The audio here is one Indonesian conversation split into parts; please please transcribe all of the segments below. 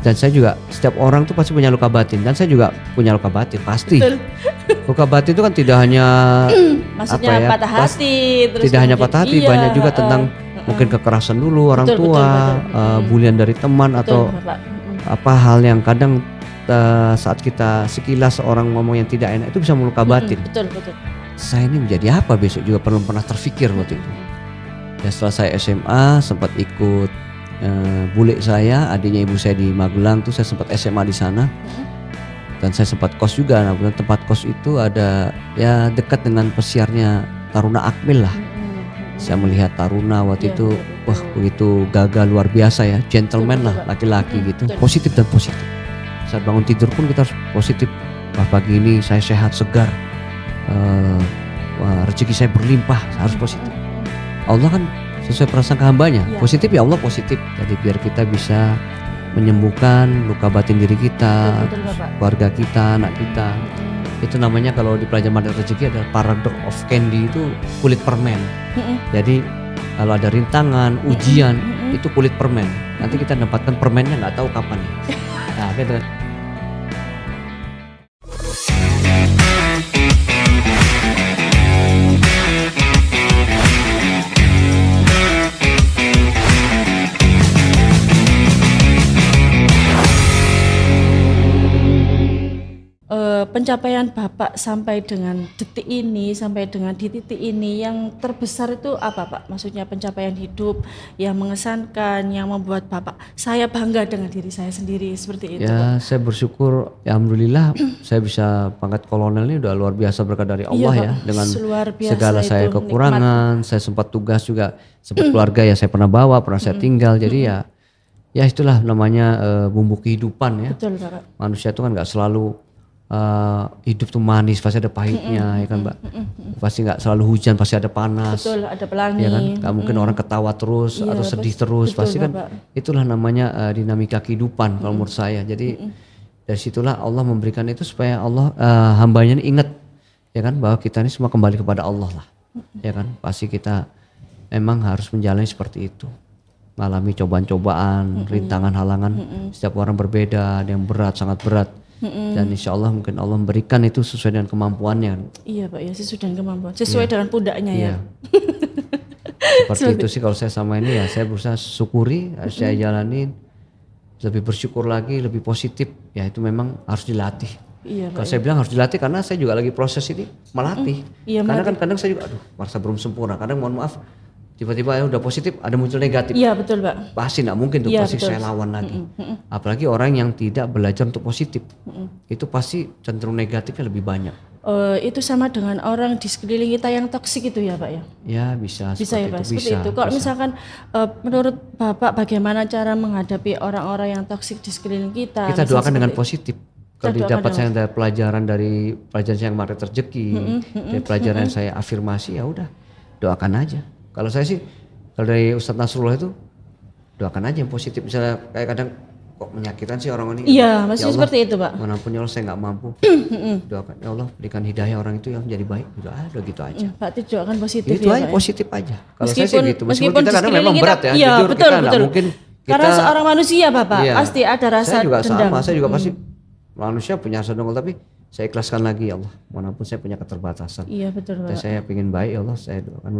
Dan saya juga, setiap orang tuh pasti punya luka batin, dan saya juga punya luka batin pasti. Betul. Luka batin itu kan tidak hanya Maksudnya patah hati, terus tidak hanya kemudian- patah hati, iya, banyak juga tentang mungkin kekerasan dulu orang Betul, tua, betul. bulian dari teman atau Betul, Bapak. apa hal yang kadang saat kita sekilas orang ngomong yang tidak enak itu bisa meluka batin. Betul. Saya ini menjadi apa besok juga belum pernah terfikir waktu itu. Dan setelah saya SMA sempat ikut bule saya, adiknya ibu saya di Magelang tuh, saya sempat SMA di sana. Dan saya sempat kos juga. Nah, tempat kos itu ada ya dekat dengan pesiarnya Taruna Akmil lah. Saya melihat Taruna waktu Iya, itu, betul. wah begitu gagah luar biasa ya, gentleman lah, Betul, laki-laki gitu, betul. positif dan positif. Saat bangun tidur pun kita harus positif. Wah pagi ini saya sehat segar, wah rezeki saya berlimpah, saya harus positif. Allah kan sesuai prasangka hambanya, Iya. positif ya Allah positif. Jadi biar kita bisa menyembuhkan luka batin diri kita, Betul, Bapak. keluarga kita, anak kita. Itu namanya kalau di pelajaran Mata Rezeki adalah paradox of candy, itu kulit permen. Jadi kalau ada rintangan, ujian, itu kulit permen. Nanti kita dapatkan permennya nggak tahu kapan. Nah, gitu kan. Pencapaian Bapak sampai dengan detik ini, sampai dengan di titik ini yang terbesar itu apa Pak? Maksudnya pencapaian hidup yang mengesankan, yang membuat Bapak, saya bangga dengan diri saya sendiri seperti itu Pak. Ya, saya bersyukur, ya alhamdulillah saya bisa pangkat kolonel ini udah luar biasa berkat dari Allah Iya, ya. Pak. Dengan Luar biasa segala saya itu kekurangan, saya sempat tugas juga, sempat keluarga ya saya pernah bawa, pernah saya tinggal. Jadi ya itulah namanya bumbu kehidupan ya. Betul Bapak. Manusia itu kan nggak selalu hidup tuh manis, pasti ada pahitnya ya kan Mbak. Pasti nggak selalu hujan, pasti ada panas. Betul, ada pelangi. Ya kan, nggak mungkin orang ketawa terus Iya, atau sedih terus, betul, pasti kan Bapak. itulah namanya dinamika kehidupan kalau menurut saya. Jadi dari situlah Allah memberikan itu supaya Allah hambanya ini ingat ya kan bahwa kita ini semua kembali kepada Allah lah. Ya kan, pasti kita memang harus menjalani seperti itu. Mengalami cobaan-cobaan, rintangan, halangan. Setiap orang berbeda, ada yang berat, sangat berat. Dan insya Allah mungkin Allah memberikan itu sesuai dengan kemampuannya. Iya Pak ya, sesuai dengan kemampuan, sesuai dengan pundaknya ya. Iya. Seperti itu sih kalau saya sama ini ya, saya berusaha syukuri, saya jalanin, lebih bersyukur lagi, lebih positif. Ya itu memang harus dilatih. Iya Pak. Kalau saya bilang harus dilatih karena saya juga lagi proses ini melatih. Iya, Karena kan kadang saya juga merasa belum sempurna. Kadang mohon maaf, tiba-tiba ya udah positif, ada muncul negatif. Iya betul Pak. Pasti nggak mungkin tuh, Iya, pasti betul. saya lawan lagi. Apalagi orang yang tidak belajar untuk positif, itu pasti cenderung negatifnya lebih banyak. Itu sama dengan orang di sekeliling kita yang toksik itu ya Pak ya? Ya bisa Bisa seperti ya Pak, itu. seperti Bisa, itu. Kalau bisa. misalkan menurut Bapak bagaimana cara menghadapi orang-orang yang toksik di sekeliling kita? Kita Misalnya doakan dengan seperti- positif. Kalau Kita didapat doakan saya dari pelajaran saya yang kemarin rezeki, dari pelajaran yang saya afirmasi, ya udah doakan aja. Kalau saya sih, kalau dari Ustadz Nasrullah itu doakan aja yang positif. Misalnya kayak kadang kok menyakitkan sih orang ini. Iya, Ya masih Allah, seperti itu Pak. Manapun ya Allah saya nggak mampu. Doakan ya Allah berikan hidayah orang itu yang menjadi baik. Udah gitu aja. Pak Tito doakan positif Itu ya aja Pak. positif aja. Kalau saya sih gitu. Meskipun kita di kadang memang sekeliling berat ya. Iya Jujur betul kita nggak betul. mungkin. Karena Kita- seorang manusia Bapak Iya. pasti ada rasa saya juga dendam. sama, saya juga pasti manusia punya rasa dengkul, tapi saya ikhlaskan lagi ya Allah, walaupun saya punya keterbatasan. Iya betul Dan Pak. saya ingin baik ya Allah, saya doakan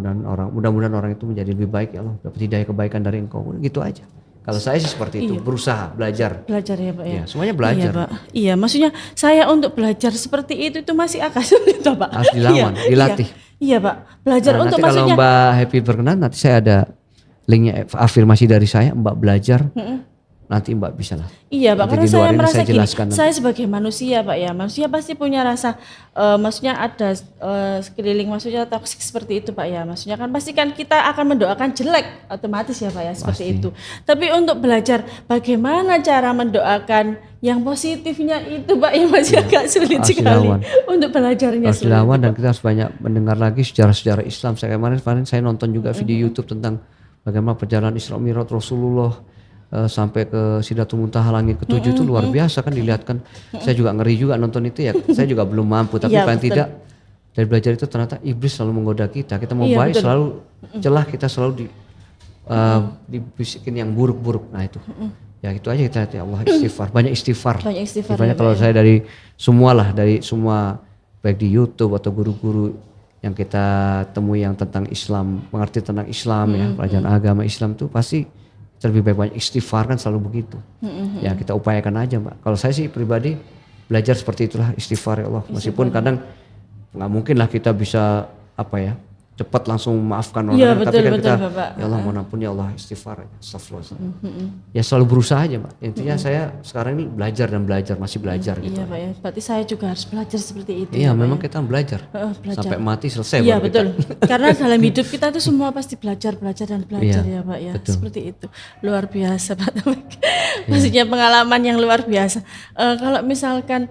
mudah-mudahan orang itu menjadi lebih baik ya Allah, dapat hidayah kebaikan dari Engkau. Udah gitu aja. Kalau saya sih seperti itu, berusaha belajar. Belajar ya Pak ya. Ya, semuanya belajar. Iya Pak. Iya, maksudnya saya untuk belajar seperti itu masih agak sulit Pak. Harus dilawan, Iya, dilatih. Iya Pak. Belajar Nah, untuk nanti kalau maksudnya. Mbak Happy berkenan, nanti saya ada linknya afirmasi dari saya, Mbak belajar. Nanti Mbak bisa lah. Iya Pak, Nanti karena di luar saya ini merasa saya gini, jelaskan nanti. saya sebagai manusia Pak ya, manusia pasti punya rasa, maksudnya ada sekeliling maksudnya toksik seperti itu Pak ya, maksudnya kan pasti kan kita akan mendoakan jelek otomatis ya Pak ya, seperti Pasti. itu. Tapi untuk belajar bagaimana cara mendoakan yang positifnya itu Pak ya masih agak sulit harus sekali dilawan. untuk belajarnya. Harus sulit. dilawan dan kita harus banyak mendengar lagi sejarah-sejarah Islam. Kemarin saya nonton juga video YouTube tentang bagaimana perjalanan Isra Mi'raj Rasulullah sampai ke Sidratul Muntaha langit ke-7 itu luar biasa kan dilihatkan. Saya juga ngeri juga nonton itu ya. Saya juga belum mampu, tapi Iya, paling betul. tidak dari belajar itu ternyata iblis selalu menggoda kita. Kita mau Iya, baik betul. selalu celah, kita selalu dibisikin yang buruk-buruk. Nah itu. Ya itu aja kita ya Allah istighfar, banyak istighfar. Banyak istighfar Istighfarnya ya, kalau Pak, ya. saya dari semua baik di YouTube atau guru-guru yang kita temui yang tentang Islam, mengerti tentang Islam ya, pelajaran agama Islam tuh pasti lebih baik banyak istighfar kan selalu begitu. Ya kita upayakan aja Mbak. Kalau saya sih pribadi belajar seperti itulah istighfar ya Allah. Meskipun kadang nggak mungkin lah kita bisa apa ya cepat langsung memaafkan orang, Iya, tapi kan betul, kita Bapak. ya Allah mohon ampun ya Allah istighfar, astagfirullah. Ya selalu berusaha aja Mbak. Intinya saya sekarang ini belajar dan belajar, masih belajar gitu. Iya Pak ya, berarti saya juga harus belajar seperti itu. Iya ya, Pak, memang ya. kita belajar Belajar. sampai mati selesai Iya baru betul. Karena dalam hidup kita itu semua pasti belajar dan belajar Iya, ya Pak ya. betul. Seperti itu. Luar biasa Pak Taufik. Maksudnya pengalaman yang luar biasa. Kalau misalkan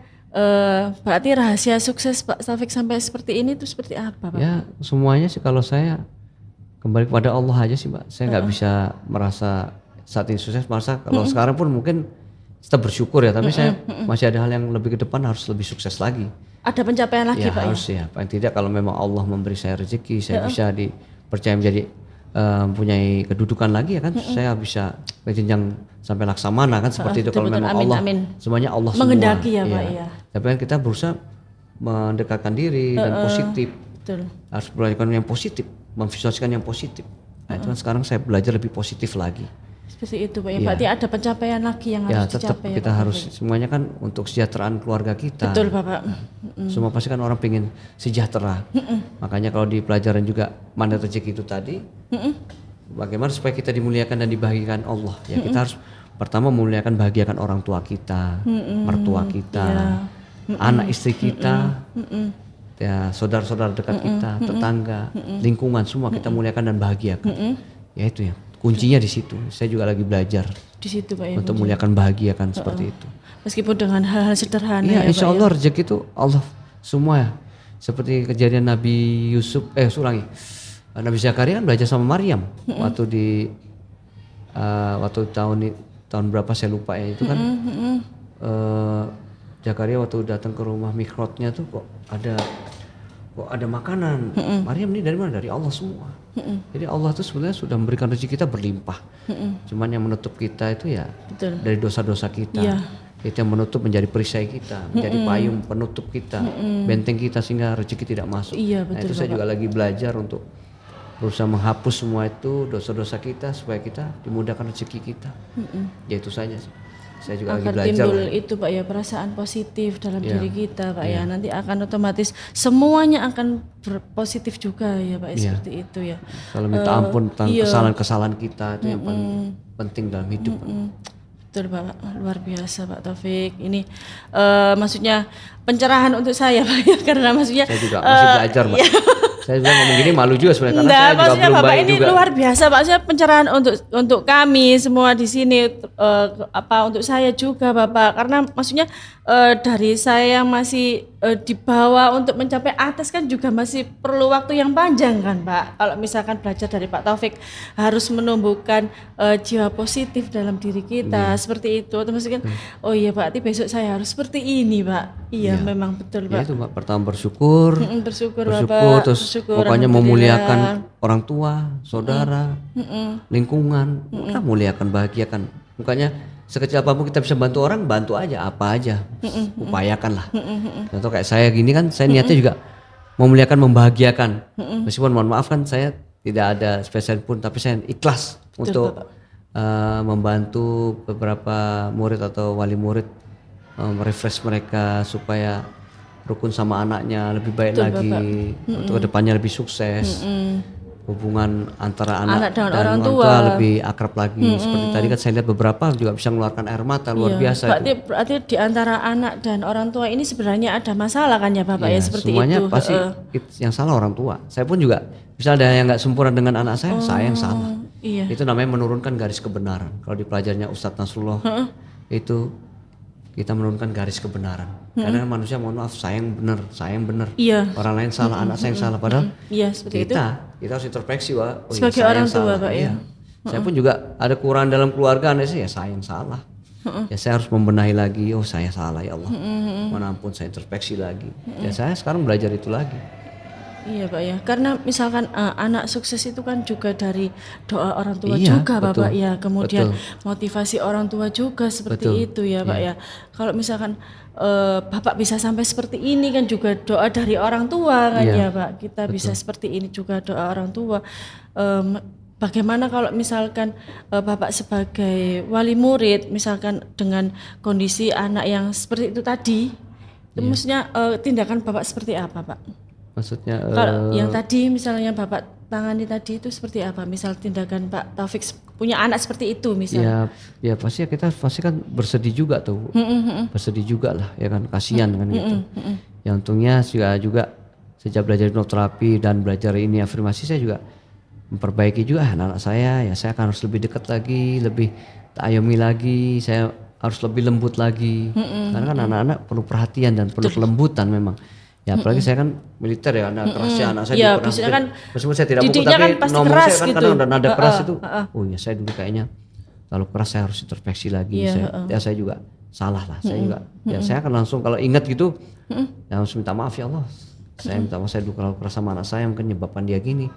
berarti rahasia sukses Pak Taufik sampai seperti ini itu seperti apa Pak? Ya semuanya sih kalau saya kembali kepada Allah aja sih Mbak. Saya nggak bisa merasa saat ini sukses, merasa kalau sekarang pun mungkin kita bersyukur ya, tapi saya masih ada hal yang lebih ke depan harus lebih sukses lagi. Ada pencapaian lagi Ya Pak harus ya, paling tidak kalau memang Allah memberi saya rezeki, saya bisa dipercaya menjadi mempunyai kedudukan lagi ya kan, saya bisa ke jenjang sampai laksamana kan seperti itu kalau betul, memang amin, Allah amin. semuanya Allah Menghendaki semua. ya, Pak, Iya. ya. Tapi kan kita berusaha mendekatkan diri dan positif, Betul. harus melakukan yang positif, memvisualisasikan yang positif. Nah itu kan sekarang saya belajar lebih positif lagi. Seperti itu Pak ya. Berarti ada pencapaian lagi yang Ya harus tetap dicapai. kita harus semuanya kan untuk kesejahteraan keluarga kita. Betul Bapak. Semua pasti kan orang pengen sejahtera. Makanya kalau di pelajaran juga mandat rezeki itu tadi, bagaimana supaya kita dimuliakan dan dibahagiakan Allah. Ya kita harus pertama memuliakan bahagiakan orang tua kita, mertua kita, anak istri kita, ya saudara-saudara dekat kita, tetangga, lingkungan semua kita muliakan dan bahagiakan. Ya itu ya kuncinya di situ. Saya juga lagi belajar Di situ Pak ya. untuk muliakan bahagiakan seperti itu. Meskipun dengan hal-hal sederhana Iya, ya insya Pak. Allah rezeki itu Allah semua ya. Seperti kejadian Nabi Yusuf, Nabi Zakaria kan belajar sama Maryam waktu di waktu tahun berapa saya lupa ya itu kan. Zakaria waktu datang ke rumah mikrotnya tuh kok ada makanan. Maryam ini dari mana? Dari Allah semua. Jadi Allah tuh sebenarnya sudah memberikan rezeki kita berlimpah. Cuman yang menutup kita itu ya Betul. dari dosa-dosa kita. Iya. Itu yang menutup menjadi perisai kita, menjadi payung penutup kita, benteng kita sehingga rezeki tidak masuk. Iya, Nah betul, itu saya juga lagi belajar untuk berusaha menghapus semua itu dosa-dosa kita supaya kita dimudahkan rezeki kita. Ya itu saja sih. Saya juga lagi Akan belajar. timbul itu Pak ya, perasaan positif dalam Iya. diri kita Pak ya. Nanti akan otomatis semuanya akan berpositif juga ya Pak ya, seperti itu ya. Kalau minta ampun tentang iya. kesalahan-kesalahan kita itu yang paling penting dalam hidup. Betul Pak, luar biasa Pak Taufik. Ini maksudnya pencerahan untuk saya Pak ya, karena maksudnya Saya juga masih belajar, Mbak. Saya juga ngomong gini malu juga sebenarnya karena Enggak, saya juga maksudnya belum Bapak baik ini juga. luar biasa Pak. Saya pencerahan untuk kami semua di sini untuk saya juga Bapak. Karena maksudnya dari saya yang masih di bawah untuk mencapai atas kan juga masih perlu waktu yang panjang kan Pak. Kalau misalkan belajar dari Pak Taufik harus menumbuhkan jiwa positif dalam diri kita seperti itu. Terus kan oh iya Pak, berarti besok saya harus seperti ini Pak. Iya, memang betul Ya Pak. itu Mbak, pertama bersyukur, Bersyukur bersyukur Bapak. terus Bersyukur, pokoknya alhamdulillah. memuliakan orang tua, saudara, lingkungan, kita muliakan, bahagiakan. Makanya sekecil apapun kita bisa bantu orang, bantu aja, apa aja, upayakan lah. Contoh kayak saya gini kan, saya niatnya juga memuliakan, membahagiakan. Meskipun mohon maaf kan saya tidak ada spesial pun, tapi saya ikhlas untuk membantu beberapa murid atau wali murid merefresh mereka supaya rukun sama anaknya lebih baik lagi, untuk kedepannya lebih sukses, hubungan antara anak dan orang tua lebih akrab lagi. Seperti tadi kan saya lihat beberapa juga bisa mengeluarkan air mata luar biasa. Berarti di antara anak dan orang tua ini sebenarnya ada masalah kan ya Bapak ya, seperti semuanya itu. pasti yang salah orang tua. Saya pun juga bisa ada yang nggak sempurna dengan anak saya yang salah. Iya. Itu namanya menurunkan garis kebenaran. Kalau di pelajarannya Ustadz Nasrullah itu kita menurunkan garis kebenaran. Karena manusia mohon maaf saya yang benar. Iya. Orang lain salah, anak saya yang salah. Padahal Iya, seperti itu. kita harus introspeksi iya, Sebagai saya orang yang tua, salah. Pak, ya. Iya. Saya pun juga ada kekurangan dalam keluarga, ya saya yang salah. Ya saya harus membenahi lagi. Oh saya salah ya Allah. Mohon ampun, saya introspeksi lagi. Ya saya sekarang belajar itu lagi. Iya Pak ya, karena misalkan anak sukses itu kan juga dari doa orang tua Iya, juga betul. Bapak ya, kemudian Betul. motivasi orang tua juga seperti Betul. itu ya Pak Iya. ya. Kalau misalkan Bapak bisa sampai seperti ini kan juga doa dari orang tua kan Iya, ya Pak. Kita bisa betul. seperti ini juga doa orang tua. Em, Bagaimana kalau misalkan Bapak sebagai wali murid, misalkan dengan kondisi anak yang seperti itu tadi, itu Iya. maksudnya tindakan Bapak seperti apa Pak? Maksudnya Kalau yang tadi misalnya Bapak tangani tadi itu seperti apa? Misal tindakan Pak Taufik punya anak seperti itu misal. ya pasti ya kita pasti kan bersedih juga tuh. Bersedih juga lah ya kan, kasihan kan gitu. Ya untungnya juga sejak belajar hipnoterapi dan belajar ini afirmasi, saya juga memperbaiki juga anak-anak saya. Ya saya akan harus lebih dekat lagi, lebih tayomi lagi, saya harus lebih lembut lagi. Karena kan anak-anak perlu perhatian dan perlu kelembutan memang. Ya apalagi saya kan militer ya, anak kerasnya anak saya Iya, juga biasanya pernah, kan meskipun saya tidak mukul didiknya tapi kan pasti ngomong keras saya kan gitu. kadang ada nada keras itu. Oh ya saya dulu kayaknya terlalu keras, saya harus introspeksi lagi. Iya, Saya juga salah lah, saya juga. Ya saya akan langsung kalau ingat gitu, ya harus minta maaf ya Allah. Saya minta maaf, saya dulu terlalu keras sama anak saya, mungkin menyebabkan dia gini.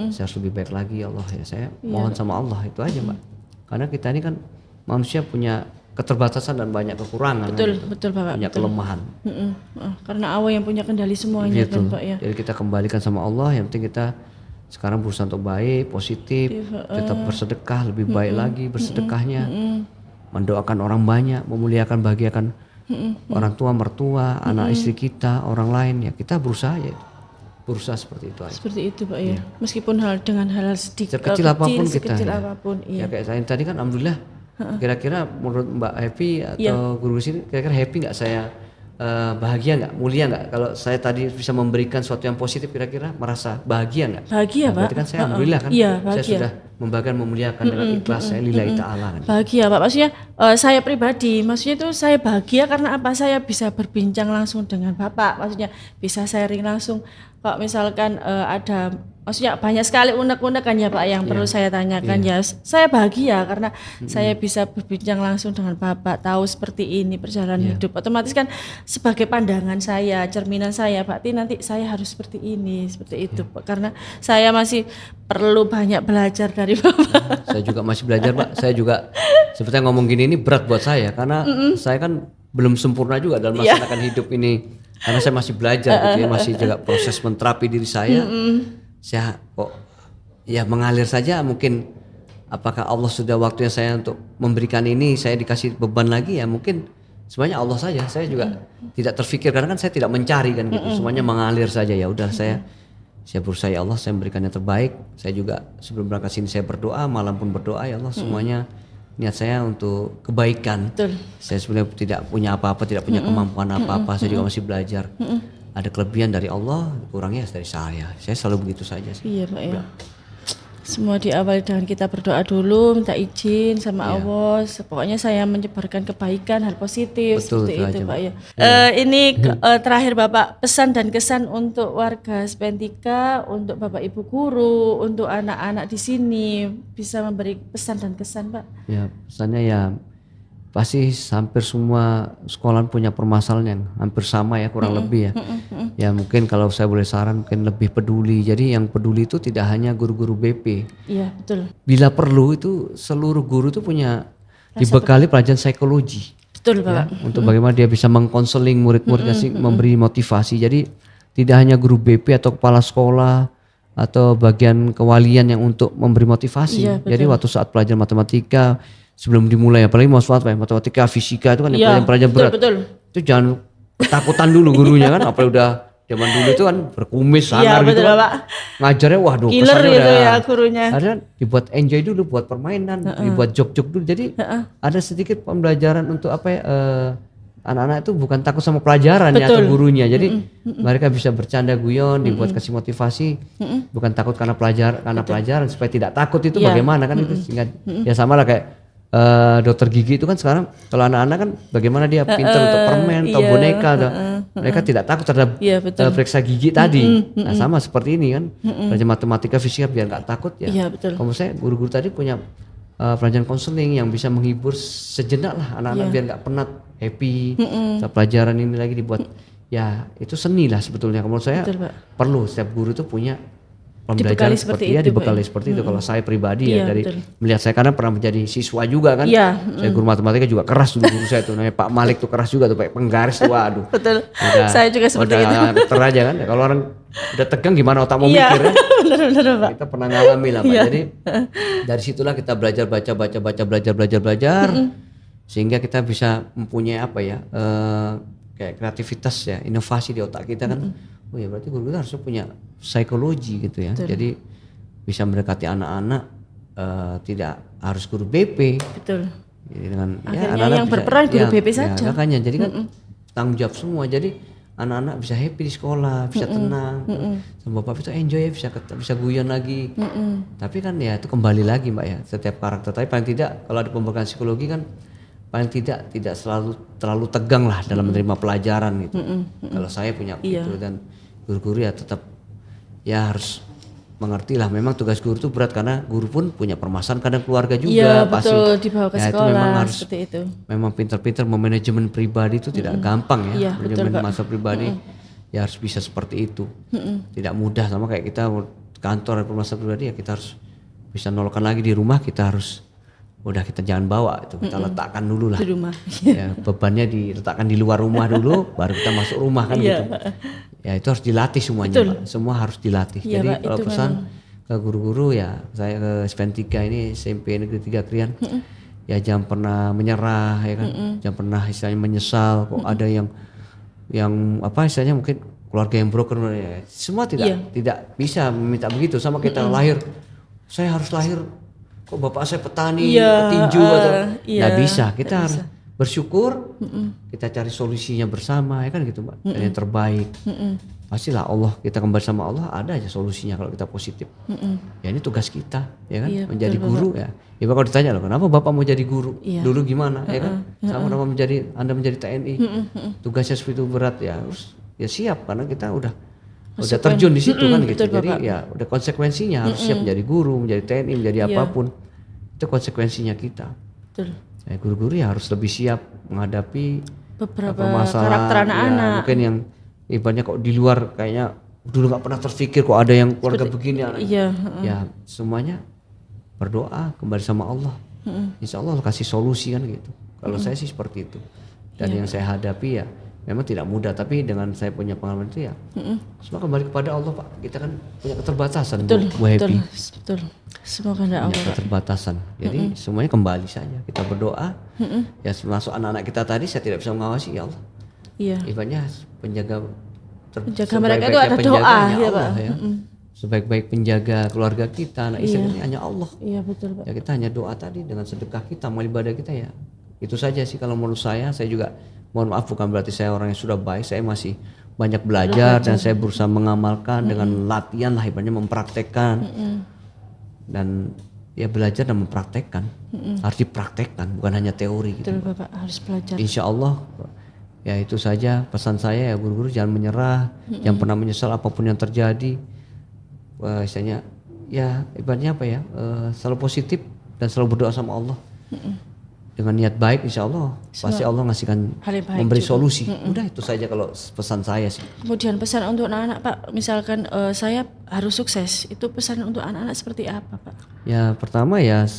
Saya harus lebih baik lagi ya Allah. Ya saya mohon sama Allah, itu aja Mbak. Karena kita ini kan manusia punya keterbatasan dan banyak kekurangan. Betul, kan, betul Bapak. punya kelemahan. Karena Allah yang punya kendali semuanya Gitu. kan Pak ya. Jadi kita kembalikan sama Allah. Yang penting kita sekarang berusaha untuk baik, positif, tetap bersedekah, lebih baik lagi bersedekahnya, mendoakan orang banyak, memuliakan, bahagiakan orang tua, mertua, anak istri kita, orang lain. Ya kita berusaha ya, berusaha seperti itu aja. Seperti itu Pak ya. Meskipun dengan hal sedikit Sekecil apapun kita. sekecil Ya. apapun, iya. Ya kayak saya tadi kan, alhamdulillah. Kira-kira menurut Mbak Happy atau guru sini, kira-kira happy nggak saya, bahagia nggak, mulia nggak kalau saya tadi bisa memberikan sesuatu yang positif, kira-kira merasa bahagia nggak? Bahagia Nah, Pak. berarti kan saya alhamdulillah kan, Iya, saya bahagia. sudah membagikan, memuliakan dengan ikhlas, saya lillahi ta'ala kan. Bahagia Pak, maksudnya saya pribadi, maksudnya itu saya bahagia karena apa? Saya bisa berbincang langsung dengan Bapak, maksudnya bisa sharing langsung. Kalau misalkan ada, maksudnya banyak sekali unek-unek kan ya Pak yang perlu saya tanyakan ya. Saya bahagia karena saya bisa berbincang langsung dengan Bapak, tahu seperti ini perjalanan hidup. Otomatis kan sebagai pandangan saya, cerminan saya, berarti nanti saya harus seperti ini, seperti itu Pak. Karena saya masih perlu banyak belajar dari Bapak. Saya juga masih belajar Pak, saya juga seperti ngomong gini ini berat buat saya karena saya kan belum sempurna juga dalam melaksanakan hidup ini, karena saya masih belajar gitu ya, masih juga proses menterapi diri saya. Saya kok ya mengalir saja, mungkin apakah Allah sudah waktunya saya untuk memberikan ini, saya dikasih beban lagi, ya mungkin semuanya Allah saja. Saya juga tidak terfikir karena kan saya tidak mencari kan gitu, semuanya mengalir saja. Ya udah saya berusaha ya Allah, saya memberikan yang terbaik. Saya juga sebelum berangkat sini saya berdoa, malam pun berdoa ya Allah, semuanya niat saya untuk kebaikan. Betul. Saya sebenarnya tidak punya apa-apa, tidak punya kemampuan apa-apa, saya juga masih belajar. Ada kelebihan dari Allah, kurangnya dari saya. Saya selalu begitu saja sih. Iya Pak ya. Semua diawali dengan kita berdoa dulu, minta izin sama Allah. Pokoknya saya menyebarkan kebaikan, hal positif. Betul, seperti itu itu aja, Pak ya. Ini terakhir Bapak, pesan dan kesan untuk warga Spentika, untuk Bapak Ibu guru, untuk anak-anak di sini, bisa memberi pesan dan kesan Pak. Ya pesannya ya pasti hampir semua sekolah punya permasalahan yang hampir sama ya, kurang lebih ya. Ya mungkin kalau saya boleh saran, mungkin lebih peduli. Jadi yang peduli itu tidak hanya guru-guru BP. Iya betul. Bila perlu itu seluruh guru itu punya dibekali pelajaran psikologi. Betul Ya, Pak. untuk bagaimana dia bisa mengkonseling murid-muridnya, memberi motivasi. Jadi tidak hanya guru BP atau kepala sekolah atau bagian kewalian yang untuk memberi motivasi. Iya, Jadi waktu saat pelajaran matematika sebelum dimulai, apalagi matematika, fisika itu kan Iya, pelajaran berat. betul. Itu jangan ketakutan dulu gurunya kan, apalagi udah zaman dulu itu kan berkumis Iya sangar gitu betul kan. Bapak. Ngajarnya waduh Killer kesannya gitu udah ya gurunya. ada dibuat enjoy dulu, buat permainan, dibuat jok-jok dulu. Jadi ada sedikit pembelajaran untuk apa ya, anak-anak itu bukan takut sama pelajaran ya, atau gurunya. Jadi mereka bisa bercanda guyon, dibuat kasih motivasi, bukan takut karena pelajaran supaya tidak takut itu bagaimana kan itu sehingga ya sama lah kayak dokter gigi itu kan sekarang kalau anak-anak kan bagaimana dia pintar untuk permen atau boneka, mereka tidak takut terhadap periksa gigi tadi. Nah sama seperti ini kan, pelajaran matematika, fisika biar nggak takut ya. Iya betul. Kalau saya guru-guru tadi punya pelajaran konseling yang bisa menghibur sejenak lah anak-anak biar nggak penat, happy. Pelajaran ini lagi dibuat ya itu seni lah sebetulnya. Menurut saya Betul, Pak. perlu setiap guru itu punya Dibekali pembelajaran seperti seperti ya, itu, Pak, dibekali ya. seperti itu. Kalau saya pribadi ya Iya, dari betul. melihat saya karena pernah menjadi siswa juga kan. Iya, Saya guru matematika juga keras dulu guru saya tuh namanya Pak Malik tuh keras juga tuh Pak penggaris tuh waduh. Betul. Udah, Saya juga seperti itu. Teraja kan. Kalau orang udah tegang gimana otak mau Iya, mikir ya. benar-benar, Pak. Kita pernah ngalami lah Pak. Iya. Jadi dari situlah kita belajar belajar sehingga kita bisa mempunyai apa ya kayak kreativitas ya, inovasi di otak kita kan. Oh ya berarti guru kita harusnya punya psikologi gitu ya. Jadi bisa mendekati anak-anak tidak harus guru BP. Betul. Jadi dengan Akhirnya yang berperan guru BP saja. Makanya jadi kan tanggung jawab semua. Jadi anak-anak bisa happy di sekolah, bisa tenang, sama bapak itu enjoy ya, bisa guyon lagi. Tapi kan ya itu kembali lagi Mbak ya setiap karakter. Tapi paling tidak kalau ada pembekalan psikologi kan paling tidak selalu terlalu tegang lah dalam menerima pelajaran gitu. Kalau saya punya gitu dan guru-guru ya tetap ya harus mengerti lah. Memang tugas guru itu berat karena guru pun punya permasalahan kadang keluarga juga. Iya, pasti. betul, dibawa ke Ya, itu sekolah memang harus seperti itu. memang pintar-pintar memanajemen pribadi itu tidak gampang ya. Iya, betul, Manajemen Pak. masa pribadi ya harus bisa seperti itu. Tidak mudah sama kayak kita kantor masa pribadi ya kita harus bisa nolokkan lagi di rumah. Kita harus udah kita jangan bawa itu kita letakkan dulu lah Di rumah. ya, bebannya diletakkan di luar rumah dulu baru kita masuk rumah kan Iya, gitu ya itu harus dilatih semuanya Pak. Semua harus dilatih. Iya, Jadi Pak, kalau itu pesan ke guru-guru ya saya ke SPN 3 ini SMP Negeri 3 Krian ya jangan pernah menyerah ya kan jangan pernah istilahnya menyesal kok ada yang apa istilahnya mungkin keluarga yang broken ya. Semua tidak bisa meminta begitu sama kita lahir saya harus lahir kok bapak saya petani petinju atau nggak bisa kita harus bersyukur kita cari solusinya bersama ya kan gitu Mbak dan yang terbaik pastilah Allah kita kembali sama Allah ada aja solusinya kalau kita positif ya ini tugas kita ya kan menjadi guru ya kalau ditanya loh kenapa bapak mau jadi guru dulu gimana ya kan sama kenapa anda menjadi TNI tugasnya seperti itu berat ya harus ya siap karena kita udah terjun di situ kan gitu. Jadi ya udah konsekuensinya harus siap menjadi guru, menjadi TNI, menjadi apapun. Itu konsekuensinya kita. Betul. Ya, guru-guru ya harus lebih siap menghadapi Beberapa masalah karakter anak-anak. ya, mungkin yang ibaratnya kok di luar kayaknya dulu nggak pernah terpikir kok ada yang keluarga begini anaknya. Iya, Ya semuanya berdoa kembali sama Allah. Insya Allah kasih solusi kan gitu. Kalau saya sih seperti itu. Dan yang saya hadapi ya memang tidak mudah, tapi dengan saya punya pengalaman itu ya semua kembali kepada Allah Pak. Kita kan punya keterbatasan Bu Happy. Betul. Semoga ada Punya Allah. keterbatasan. Jadi semuanya kembali saja. Kita berdoa. Ya termasuk anak-anak kita tadi saya tidak bisa mengawasi ya Allah. Iya. Ibaratnya penjaga mereka itu ada doa ya Pak. Ya. Sebaik-baik penjaga keluarga kita, anak istri ini hanya Allah. Iya betul Pak. Ya kita hanya doa tadi dengan sedekah kita, amal ibadah kita ya. Itu saja sih kalau menurut saya juga mohon maaf bukan berarti saya orang yang sudah baik, saya masih banyak belajar dan saya berusaha mengamalkan dengan latihan lah ibaratnya mempraktekkan. Dan ya belajar dan mempraktekkan. Harus dipraktekkan bukan hanya teori gitu. Betul Bapak harus belajar. Insya Allah ya itu saja pesan saya ya guru-guru jangan menyerah, jangan pernah menyesal apapun yang terjadi. Istilahnya ya ibaratnya apa ya selalu positif dan selalu berdoa sama Allah. Dengan niat baik insya Allah pasti Allah ngasihkan memberi solusi. Udah itu saja kalau pesan saya sih. Kemudian pesan untuk anak-anak Pak, misalkan saya harus sukses, itu pesan untuk anak-anak seperti apa Pak? Ya pertama ya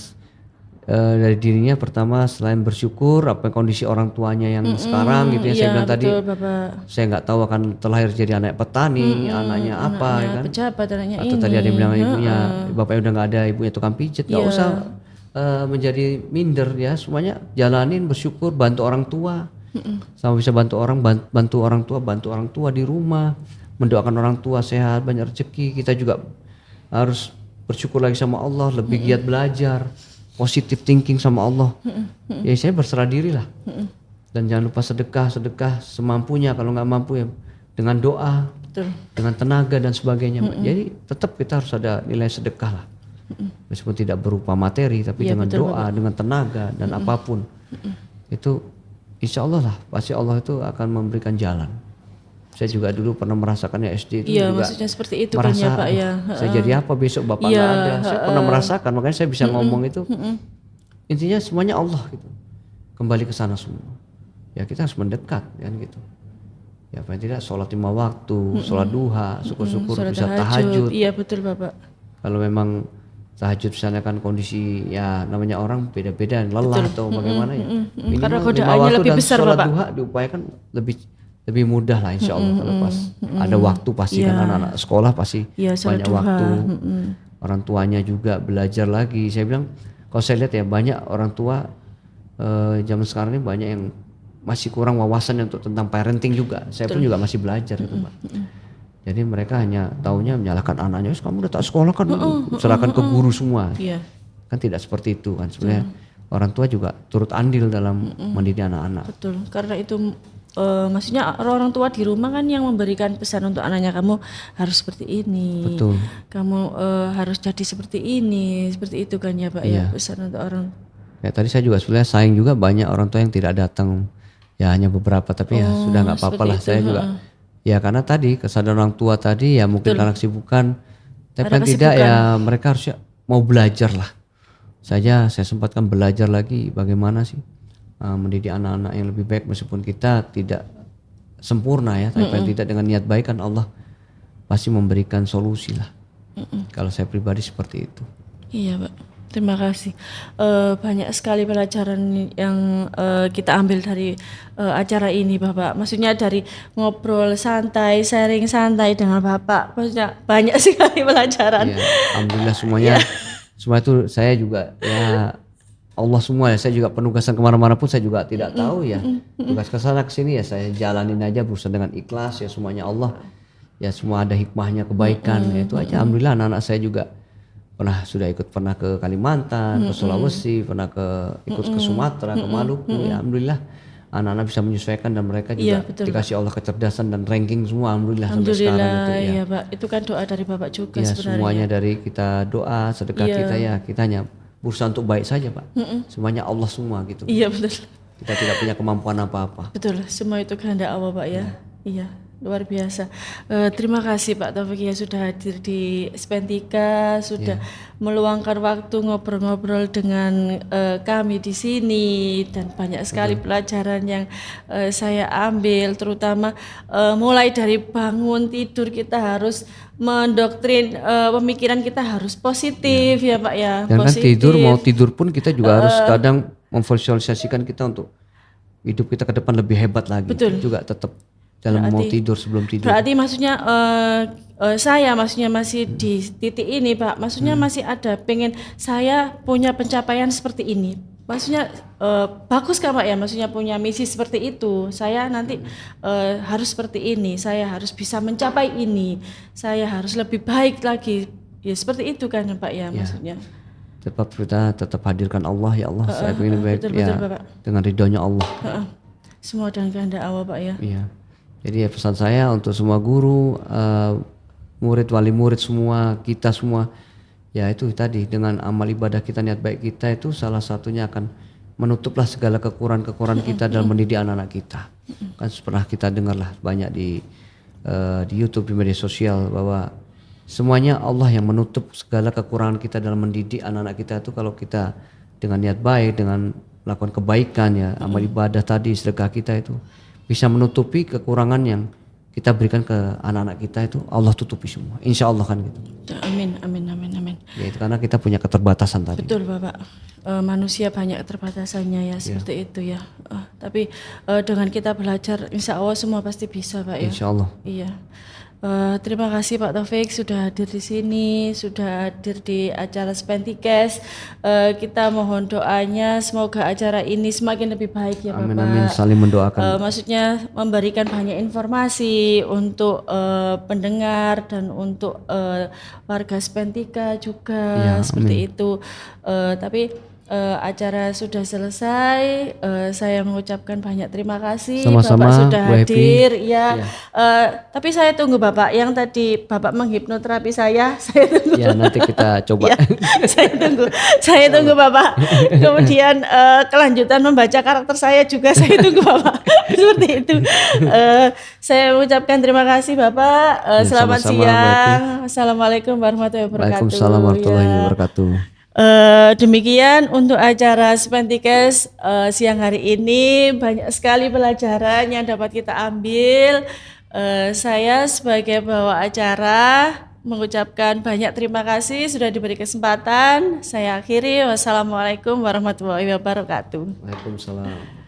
dari dirinya pertama selain bersyukur apa kondisi orang tuanya yang sekarang gitu ya saya bilang tadi Bapak. Saya nggak tahu akan terlahir jadi anak petani, anaknya apa ya kan? Pejabat anaknya atau ini. tadi ada yang bilang ibunya bapaknya udah nggak ada, ibunya tukang pijet, nggak usah menjadi minder ya, semuanya jalanin bersyukur bantu orang tua sama bisa bantu orang tua di rumah, mendoakan orang tua sehat banyak rezeki. Kita juga harus bersyukur lagi sama Allah, lebih giat belajar, positive thinking sama Allah. Ya saya berserah diri lah dan jangan lupa sedekah semampunya, kalau nggak mampu ya dengan doa. Betul. Dengan tenaga dan sebagainya. Jadi tetap kita harus ada nilai sedekah lah. Meskipun tidak berupa materi tapi dengan doa, dengan tenaga dan apapun. Itu insya Allah lah pasti Allah itu akan memberikan jalan. Saya juga dulu pernah merasakannya SD itu juga. Maksudnya seperti itu kan ya Pak ya. Saya jadi apa besok bapak nggak ada. Saya pernah merasakan, makanya saya bisa ngomong itu. Intinya semuanya Allah gitu. Kembali ke sana semua. Ya kita harus mendekat kan gitu. ya paling tidak sholat 5 waktu, sholat duha, syukur-syukur Sholat bisa tahajud. Iya betul Bapak. Kalau memang tahajud misalnya kan kondisi ya namanya orang beda-beda, lelah atau bagaimana ya. Karena Minimal 5 godaannya waktu lebih dan besar sholat Bapak. duha diupayakan lebih mudah lah insya Allah. Kalau pas ada waktu pasti kan anak-anak sekolah pasti Iya, sholat banyak duha. waktu. Orang tuanya juga belajar lagi. Saya bilang kalau saya lihat ya banyak orang tua zaman sekarang ini banyak yang masih kurang wawasan untuk tentang parenting juga. Saya pun juga masih belajar itu Pak. Jadi mereka hanya taunya menyalahkan anaknya, kamu udah tak sekolah kan, serahkan ke guru semua. Iya. Kan tidak seperti itu kan sebenarnya. Orang tua juga turut andil dalam mendidik anak-anak. Betul, karena itu maksudnya orang tua di rumah kan yang memberikan pesan untuk anaknya, kamu harus seperti ini. Betul. Kamu harus jadi seperti ini, seperti itu kan ya Pak ya, pesan untuk orang. Kayak tadi saya juga sebenarnya sayang juga banyak orang tua yang tidak datang. Ya hanya beberapa tapi ya sudah nggak apa-apa lah. Saya juga ya karena tadi kesadaran orang tua tadi ya mungkin karena kesibukan. Tapi kan tidak ya mereka harusnya mau belajar lah. Saya sempatkan belajar lagi bagaimana sih mendidik anak-anak yang lebih baik meskipun kita tidak sempurna ya. Tapi paling tidak dengan niat baik kan Allah pasti memberikan solusi lah. Kalau saya pribadi seperti itu. Iya Pak, terima kasih. Banyak sekali pelajaran yang kita ambil dari acara ini Bapak. Maksudnya dari ngobrol santai, sharing santai dengan Bapak. Maksudnya banyak sekali pelajaran. Ya, alhamdulillah semuanya. Semua itu saya juga ya Allah semua ya. Saya juga penugasan kemana-mana pun saya juga tidak tahu ya. Tugas kesana kesini ya saya jalanin aja berusaha dengan ikhlas ya semuanya Allah. Ya semua ada hikmahnya kebaikan ya itu aja. Alhamdulillah anak-anak saya juga pernah ke Kalimantan, ke Sulawesi, ikut ke Sumatera, ke Maluku. Ya alhamdulillah anak-anak bisa menyesuaikan dan mereka juga dikasih Allah kecerdasan dan ranking semua alhamdulillah sampai sekarang itu ya. Iya Pak, itu kan doa dari Bapak juga Ya sebenarnya. semuanya dari kita doa, sedekah kita ya kita hanya berusaha untuk baik saja Pak. Semuanya Allah semua gitu. Iya betul. Kita tidak punya kemampuan apa-apa. Betul, semua itu kehendak Allah Pak ya. Iya, luar biasa. Terima kasih Pak Taufik ya sudah hadir di Spentika, sudah meluangkan waktu ngobrol-ngobrol dengan kami di sini dan banyak sekali pelajaran yang saya ambil, terutama mulai dari bangun tidur kita harus mendoktrin pemikiran kita harus positif ya Pak ya. Dan kan Positif. mau tidur pun kita juga harus kadang memvisualisasikan kita untuk hidup kita ke depan lebih hebat lagi. Betul. Juga tetap dalam mau tidur sebelum tidur. Berarti maksudnya saya maksudnya masih di titik ini Pak. Maksudnya masih ada pengen saya punya pencapaian seperti ini. Maksudnya bagus kan Pak ya, maksudnya punya misi seperti itu. Saya nanti harus seperti ini, saya harus bisa mencapai ini, saya harus lebih baik lagi. Ya seperti itu kan Pak ya maksudnya. Kita tetap hadirkan Allah ya Allah. Saya ingin lebih baik betul, ya Bapak. dengan ridhonya Allah. Semua dengan kehendak Allah Pak ya. Iya. Jadi ya pesan saya untuk semua guru, murid, wali murid semua, kita semua, ya itu tadi dengan amal ibadah kita, niat baik kita itu salah satunya akan menutuplah segala kekurangan-kekurangan kita dalam mendidik anak-anak kita. Kan pernah kita dengarlah banyak di YouTube, di media sosial bahwa semuanya Allah yang menutup segala kekurangan kita dalam mendidik anak-anak kita itu kalau kita dengan niat baik, dengan melakukan kebaikan ya, amal ibadah tadi, sedekah kita itu bisa menutupi kekurangan yang kita berikan ke anak-anak kita itu Allah tutupi semua. Insya Allah kan gitu. Amin, amin, amin, amin. Ya itu karena kita punya keterbatasan tadi. Betul Bapak. Manusia banyak keterbatasannya ya seperti itu ya. Tapi dengan kita belajar, insya Allah semua pasti bisa Pak ya. Insya Allah. Iya. Terima kasih Pak Taufik sudah hadir di sini, sudah hadir di acara Spentikes. Kita mohon doanya semoga acara ini semakin lebih baik ya Bapak. Amin amin, saling mendoakan. Maksudnya memberikan banyak informasi untuk pendengar dan untuk warga Spentika juga Ya, seperti itu. Tapi acara sudah selesai. Saya mengucapkan banyak terima kasih Sama-sama, Bapak sudah Bu Happy. hadir. Ya. Tapi saya tunggu Bapak. Yang tadi Bapak menghipnoterapi saya tunggu. Ya nanti kita coba. Ya, saya tunggu Bapak. Kemudian kelanjutan membaca karakter saya juga saya tunggu Bapak. Seperti itu. Saya mengucapkan terima kasih Bapak. Ya, Selamat sama-sama, Bu siang. Happy. Assalamualaikum warahmatullahi wabarakatuh. Waalaikumsalam warahmatullahi Ya. wabarakatuh. Demikian untuk acara Spendikes siang hari ini, banyak sekali pelajaran yang dapat kita ambil. Saya sebagai bawa acara mengucapkan banyak terima kasih sudah diberi kesempatan. Saya akhiri, wassalamualaikum warahmatullahi wabarakatuh. Waalaikumsalam.